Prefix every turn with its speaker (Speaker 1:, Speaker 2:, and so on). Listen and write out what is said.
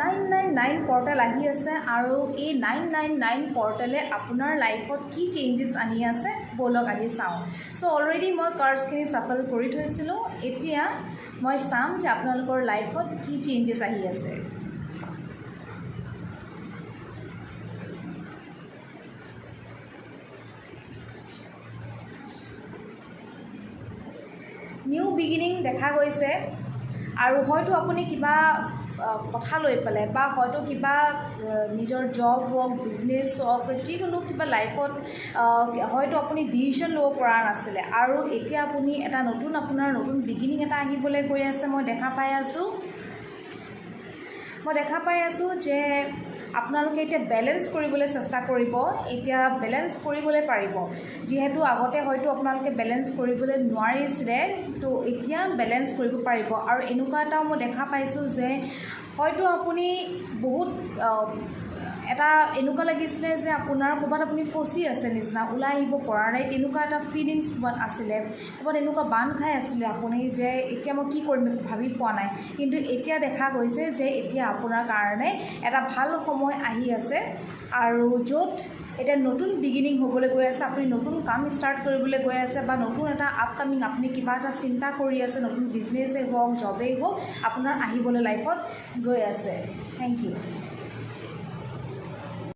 Speaker 1: 999 portal আহি আছে আৰু এই 999 পৰ্টেলে আপোনাৰ লাইফত কি চেঞ্জেছ আনি আছে ব'লক আজি চাওঁ। চ' অলৰেডি মই কাৰ্ডছখিনি ছাফল কৰি থৈছিলোঁ, এতিয়া মই চাম যে আপোনালোকৰ লাইফত কি চেঞ্জেছ আহি আছে। নিউ বিগিনিং দেখা গৈছে আৰু হয়তো আপুনি কিবা কথা লৈ পেলাই বা হয়তো কিবা নিজৰ জব হওক, বিজনেছ হওক, যিকোনো কিবা লাইফত হয়তো আপুনি ডিচিশ্যন ল'ব পৰা নাছিলে আৰু এতিয়া আপুনি এটা আপোনাৰ নতুন বিগিনিং এটা আহিবলৈ গৈ আছে। মই দেখা পাই আছোঁ যে আপোনালোকে এতিয়া বেলেঞ্চ কৰিবলৈ চেষ্টা কৰিব, এতিয়া বেলেঞ্চ কৰিবলৈ পাৰিব। যিহেতু আগতে হয়তো আপোনালোকে বেলেঞ্চ কৰিবলৈ নোৱাৰিছিলে, তো এতিয়া বেলেঞ্চ কৰিব পাৰিব। আৰু এনেকুৱা এটাও মই দেখা পাইছোঁ যে হয়তো আপুনি বহুত এটা এনেকুৱা লাগিছিলে যে আপোনাৰ ক'ৰবাত আপুনি ফচি আছে নিচিনা, ওলাই আহিব পৰা নাই, তেনেকুৱা এটা ফিলিংছ ক'ৰবাত আছিলে, ক'ৰবাত এনেকুৱা বান্ধ খাই আছিলে আপুনি যে এতিয়া মই কি কৰিম ভাবি পোৱা নাই। কিন্তু এতিয়া দেখা গৈছে যে এতিয়া আপোনাৰ কাৰণে এটা ভাল সময় আহি আছে আৰু য'ত এতিয়া নতুন বিগিনিং হ'বলৈ গৈ আছে, আপুনি নতুন কাম ষ্টাৰ্ট কৰিবলৈ গৈ আছে বা নতুন এটা আপকামিং আপুনি কিবা এটা চিন্তা কৰি আছে, নতুন বিজনেছেই হওক, জবেই হওক, আপোনাৰ আহিবলৈ লাইফত গৈ আছে। Thank U.